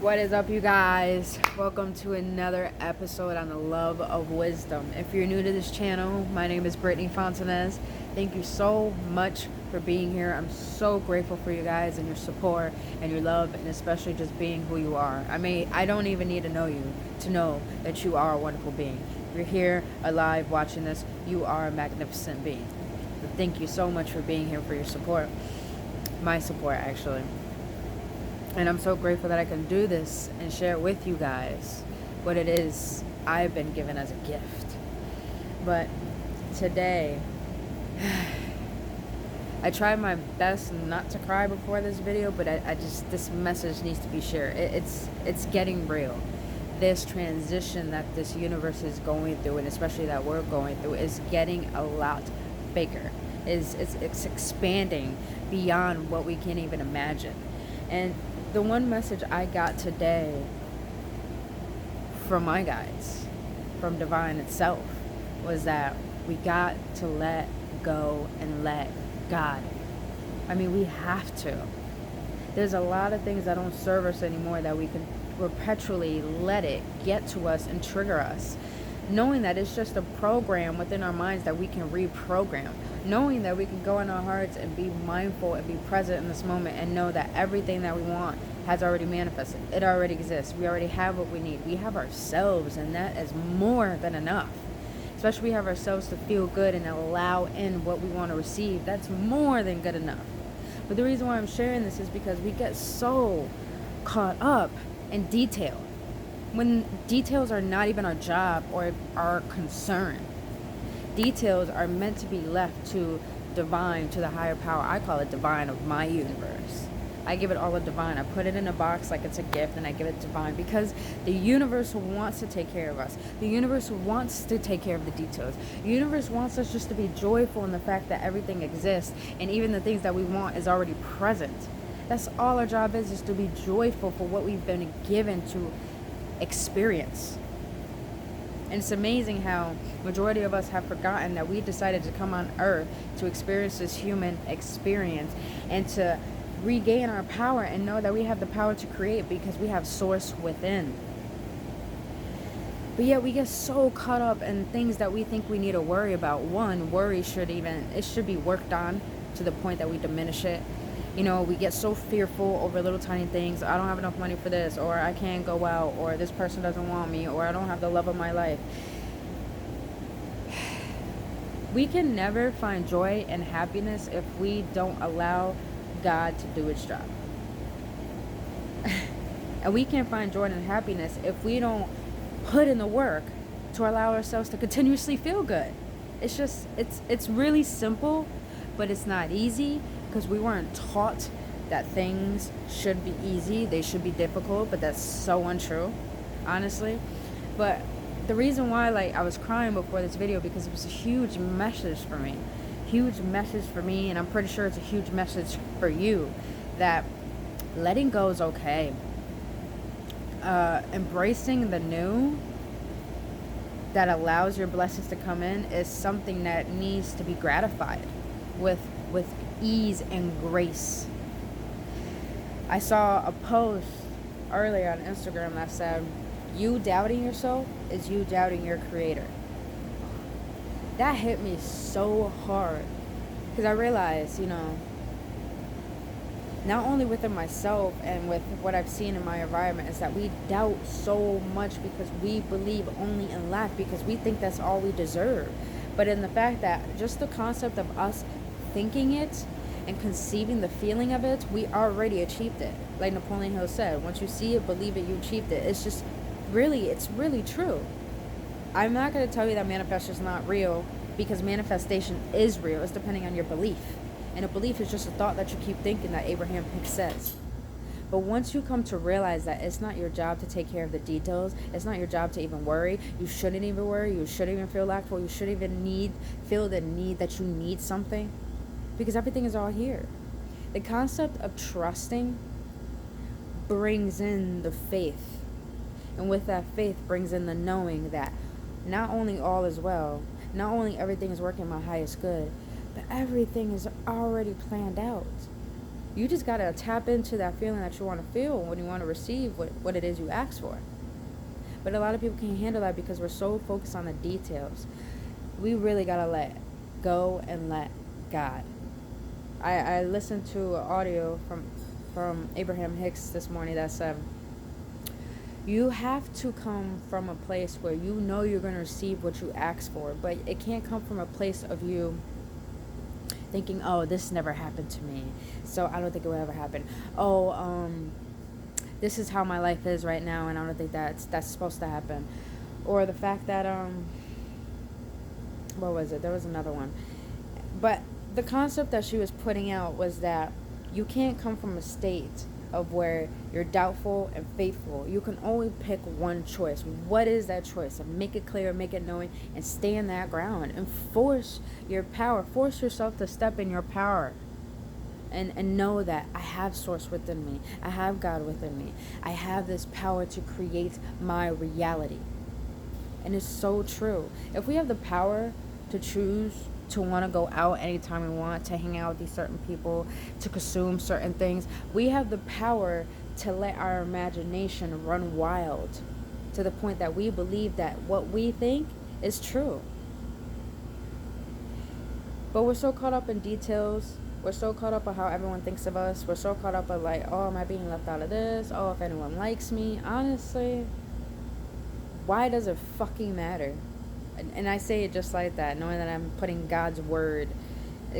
What is up, you guys? Welcome to another episode on the love of wisdom. If you're new to this channel, my name is Brittany Fontanez. Thank you so much for being here. I'm so grateful for you guys and your support and your love, and especially just being who you are. I don't even need to know you to know that you are a wonderful being. If you're here alive watching this, you are a magnificent being. But thank you so much for being here, for your support. My support, actually. And I'm so grateful that I can do this and share with you guys what it is I've been given as a gift. But today, I tried my best not to cry before this video, but this message needs to be shared. It's getting real. This transition that this universe is going through, and especially that we're going through, is getting a lot bigger. It's expanding beyond what we can even imagine. And the one message I got today from my guides, from Divine itself, was that we got to let go and let God. We have to. There's a lot of things that don't serve us anymore that we can perpetually let it get to us and trigger us. Knowing that it's just a program within our minds that we can reprogram. Knowing that we can go in our hearts and be mindful and be present in this moment and know that everything that we want has already manifested. It already exists. We already have what we need. We have ourselves, and that is more than enough. Especially we have ourselves to feel good and allow in what we want to receive. That's more than good enough. But the reason why I'm sharing this is because we get so caught up in detail, when details are not even our job or our concern. Details are meant to be left to divine, to the higher power. I call it divine of my universe. I give it all a divine. I put it in a box like it's a gift, and I give it divine because the universe wants to take care of us. The universe wants to take care of the details. The universe wants us just to be joyful in the fact that everything exists, and even the things that we want is already present. That's all our job is to be joyful for what we've been given to experience. And it's amazing how majority of us have forgotten that we decided to come on earth to experience this human experience and to regain our power and know that we have the power to create because we have source within. But yet we get so caught up in things that we think we need to worry about. One, worry should be worked on to the point that we diminish it. We get so fearful over little tiny things. I don't have enough money for this, or I can't go out, or this person doesn't want me, or I don't have the love of my life. We can never find joy and happiness if we don't allow God to do its job. And we can't find joy and happiness if we don't put in the work to allow ourselves to continuously feel good. It's really simple, but it's not easy. Because we weren't taught that things should be easy, they should be difficult, but that's so untrue, honestly. But the reason why I was crying before this video, because it was a huge message for me, and I'm pretty sure it's a huge message for you, that letting go is okay. Embracing the new that allows your blessings to come in is something that needs to be gratified with ease and grace. I saw a post earlier on Instagram that said, you doubting yourself is you doubting your creator. That hit me so hard because I realized, not only within myself and with what I've seen in my environment, is that we doubt so much because we believe only in lack, because we think that's all we deserve. But in the fact that just the concept of us thinking it and conceiving the feeling of it, we already achieved it. Like Napoleon Hill said, once you see it, believe it, you achieved it. It's really true. I'm not going to tell you that manifestation is not real, because manifestation is real. It's depending on your belief. And a belief is just a thought that you keep thinking, that Abraham Hicks says. But once you come to realize that it's not your job to take care of the details, it's not your job to even worry. You shouldn't even worry. You shouldn't even feel lackful. You shouldn't even feel the need that you need something, because everything is all here. The concept of trusting brings in the faith. And with that faith brings in the knowing that not only all is well, not only everything is working my highest good, but everything is already planned out. You just got to tap into that feeling that you want to feel when you want to receive what it is you ask for. But a lot of people can't handle that because we're so focused on the details. We really got to let go and let God. I listened to an audio from Abraham Hicks this morning that said, you have to come from a place where you know you're going to receive what you ask for, but it can't come from a place of you thinking, oh, this never happened to me, so I don't think it will ever happen. Oh, this is how my life is right now, and I don't think that's supposed to happen. Or the fact that, what was it? There was another one. But the concept that she was putting out was that you can't come from a state of where you're doubtful and faithful. You can only pick one choice. What is that choice? And make it clear, make it knowing, and stay in that ground and force your power. Force yourself to step in your power and know that I have source within me. I have God within me. I have this power to create my reality. And it's so true. If we have the power to choose to want to go out anytime we want, to hang out with these certain people, to consume certain things, we have the power to let our imagination run wild to the point that we believe that what we think is true. But we're so caught up in details. We're so caught up on how everyone thinks of us. We're so caught up on like, oh, am I being left out of this? Oh, if anyone likes me. Honestly, why does it fucking matter? And I say it just like that, knowing that I'm putting God's word,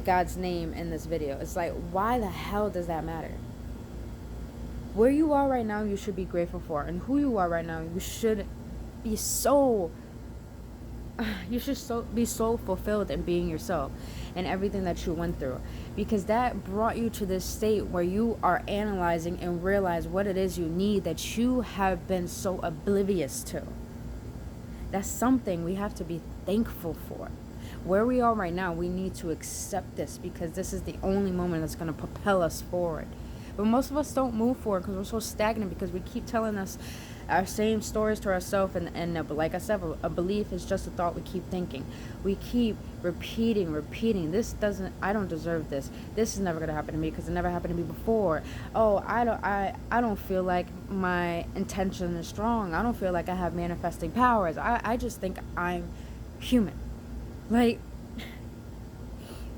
God's name in this video. It's like, why the hell does that matter? Where you are right now, you should be grateful for. And who you are right now, you should be so fulfilled in being yourself and everything that you went through. Because that brought you to this state where you are analyzing and realize what it is you need that you have been so oblivious to. That's something we have to be thankful for. Where we are right now, we need to accept this because this is the only moment that's going to propel us forward. But most of us don't move forward because we're so stagnant, because we keep telling us our same stories to ourselves. And like I said, a belief is just a thought we keep thinking. We keep repeating. I don't deserve this. This is never going to happen to me because it never happened to me before. Oh, I don't feel like my intention is strong. I don't feel like I have manifesting powers. I just think I'm human. Like,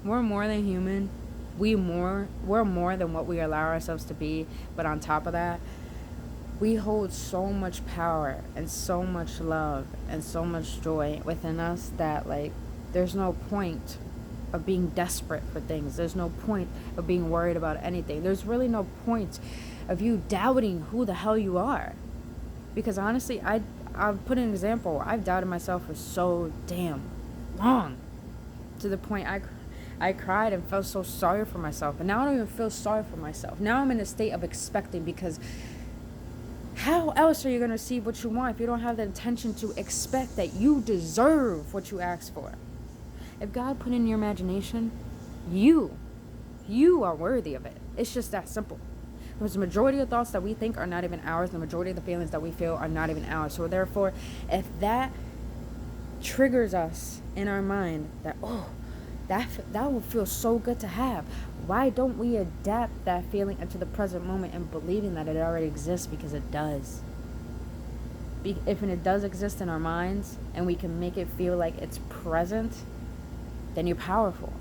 we're more than human. We're more than what we allow ourselves to be. But on top of that, we hold so much power and so much love and so much joy within us that, like, there's no point of being desperate for things. There's no point of being worried about anything. There's really no point of you doubting who the hell you are. Because honestly, I'll put an example. I've doubted myself for so damn long, to the point I cried and felt so sorry for myself. And now I don't even feel sorry for myself. Now I'm in a state of expecting, because how else are you going to receive what you want if you don't have the intention to expect that you deserve what you ask for? If God put in your imagination, you are worthy of it. It's just that simple. Because the majority of thoughts that we think are not even ours. The majority of the feelings that we feel are not even ours. So therefore, if that triggers us in our mind that, oh, that would feel so good to have, why don't we adapt that feeling into the present moment and believing that it already exists? Because it does. If it does exist in our minds and we can make it feel like it's present, then you're powerful.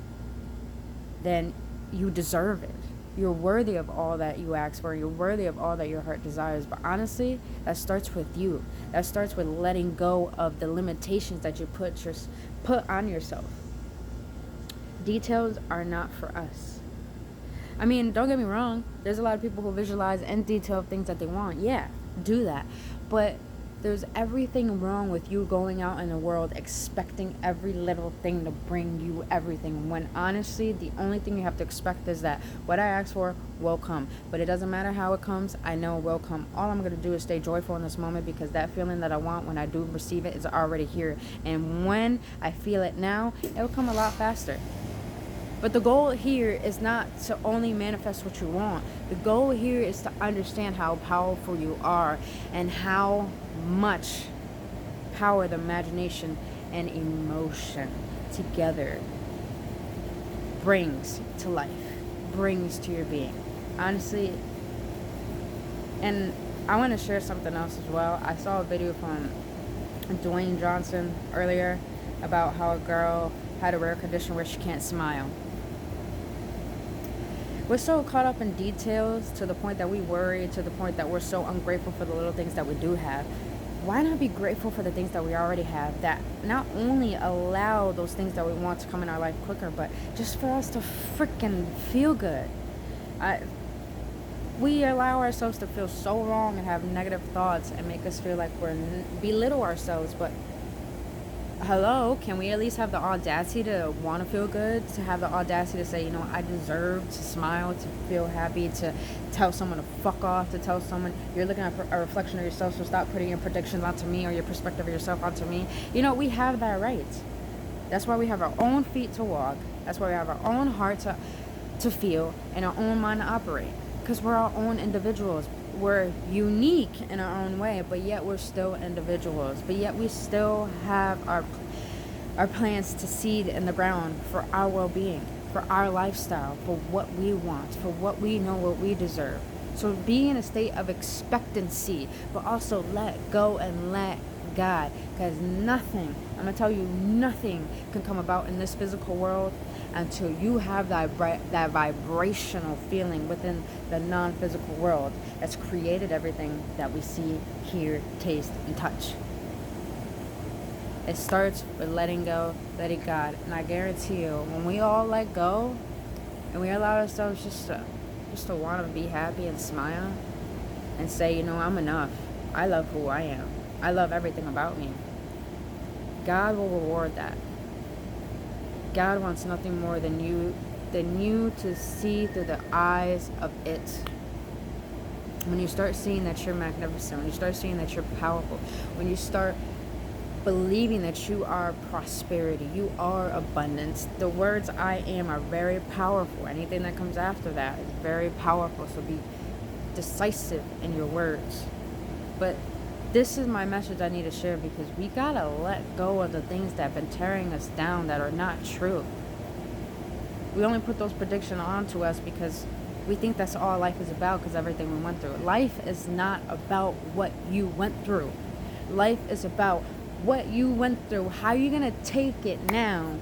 Then you deserve it. You're worthy of all that you ask for. You're worthy of all that your heart desires. But honestly, that starts with you. That starts with letting go of the limitations that you put on yourself. Details are not for us. I mean, don't get me wrong. There's a lot of people who visualize and detail things that they want. Yeah, do that. But there's everything wrong with you going out in the world expecting every little thing to bring you everything, when honestly, the only thing you have to expect is that what I ask for will come. But it doesn't matter how it comes. I know it will come. All I'm going to do is stay joyful in this moment, because that feeling that I want when I do receive it is already here. And when I feel it now, it will come a lot faster. But the goal here is not to only manifest what you want. The goal here is to understand how powerful you are and how much power the imagination and emotion together brings to life, brings to your being. Honestly, and I want to share something else as well. I saw a video from Dwayne Johnson earlier about how a girl had a rare condition where she can't smile. We're so caught up in details to the point that we worry, to the point that we're so ungrateful for the little things that we do have. Why not be grateful for the things that we already have that not only allow those things that we want to come in our life quicker, but just for us to freaking feel good? We allow ourselves to feel so wrong and have negative thoughts and make us feel like we're belittle ourselves. But hello, can we at least have the audacity to want to feel good, to have the audacity to say, you know, I deserve to smile, to feel happy, to tell someone to fuck off, to tell someone you're looking at a reflection of yourself, so stop putting your predictions onto me or your perspective of yourself onto me. You know, we have that right. That's why we have our own feet to walk. That's why we have our own heart to feel and our own mind to operate. Because we're our own individuals. We're unique in our own way, but yet we're still individuals. But yet we still have our plans to seed in the ground for our well-being, for our lifestyle, for what we want, for what we know, what we deserve. So be in a state of expectancy, but also let go and let God. Because nothing, I'm going to tell you, nothing can come about in this physical world until you have that vibrational feeling within the non-physical world that's created everything that we see, hear, taste, and touch. It starts with letting go, letting God. And I guarantee you, when we all let go and we allow ourselves just to want to be happy and smile and say, you know, I'm enough. I love who I am. I love everything about me. God will reward that. God wants nothing more than you to see through the eyes of it. When you start seeing that you're magnificent, when you start seeing that you're powerful, when you start believing that you are prosperity, you are abundance, the words I am are very powerful. Anything that comes after that is very powerful. So be decisive in your words. But this is my message I need to share, because we gotta let go of the things that have been tearing us down that are not true. We only put those predictions onto us because we think that's all life is about, because everything we went through. Life is not about what you went through. Life is about what you went through. How are you gonna take it now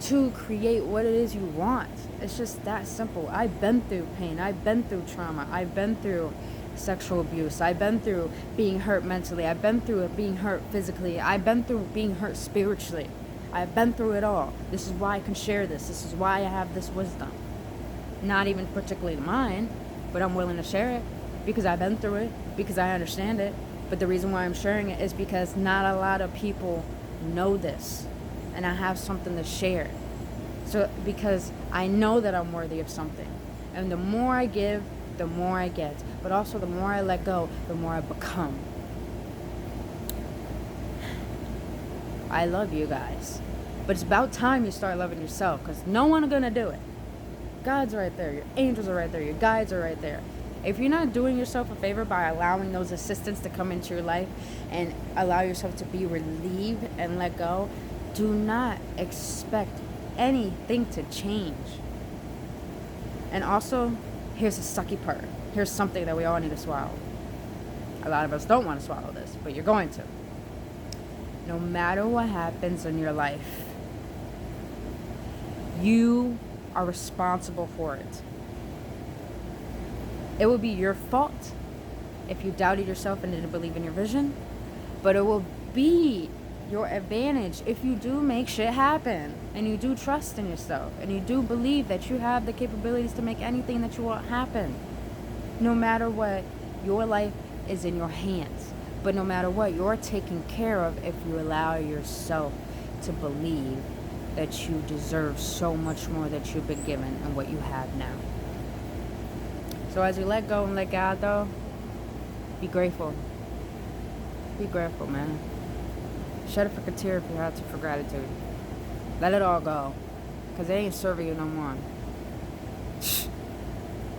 to create what it is you want? It's just that simple. I've been through pain. I've been through trauma. I've been through sexual abuse. I've been through being hurt mentally. I've been through being hurt physically. I've been through being hurt spiritually. I've been through it all. This is why I can share this. This is why I have this wisdom. Not even particularly mine, but I'm willing to share it because I've been through it, because I understand it. But the reason why I'm sharing it is because not a lot of people know this, and I have something to share. So because I know that I'm worthy of something, and the more I give, the more I get. But also the more I let go, the more I become. I love you guys. But it's about time you start loving yourself, because no one's going to do it. God's right there. Your angels are right there. Your guides are right there. If you're not doing yourself a favor by allowing those assistants to come into your life and allow yourself to be relieved and let go, do not expect anything to change. And also, here's the sucky part. Here's something that we all need to swallow. A lot of us don't want to swallow this, but you're going to. No matter what happens in your life, you are responsible for it. It will be your fault if you doubted yourself and didn't believe in your vision, but it will be your advantage if you do make shit happen and you do trust in yourself and you do believe that you have the capabilities to make anything that you want happen. No matter what, your life is in your hands. But no matter what, you're taken care of if you allow yourself to believe that you deserve so much more that you've been given and what you have now. So as you let go and let God, though, be grateful. Be grateful, man. Shed a freaking tear if you have to for gratitude. Let it all go, because it ain't serving you no more.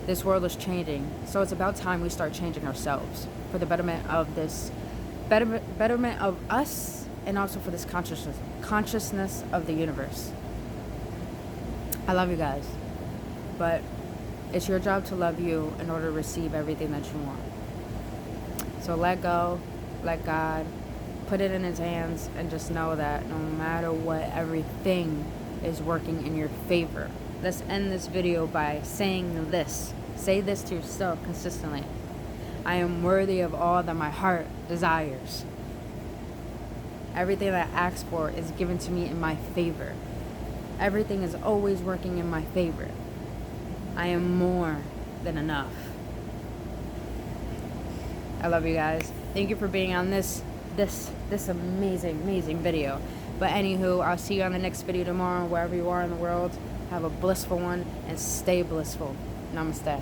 This world is changing, so it's about time we start changing ourselves for the betterment of this, betterment of us, and also for this consciousness of the universe. I love you guys, but It's your job to love you in order to receive everything that you want. So let go, let God, put it in His hands, and just know that no matter what, everything is working in your favor. Let's end this video by saying this. Say this to yourself consistently. I am worthy of all that my heart desires. Everything that I ask for is given to me in my favor. Everything is always working in my favor. I am more than enough. I love you guys. Thank you for being on this amazing video. But anywho, I'll see you on the next video tomorrow, wherever you are in the world. Have a blissful one and stay blissful. Namaste.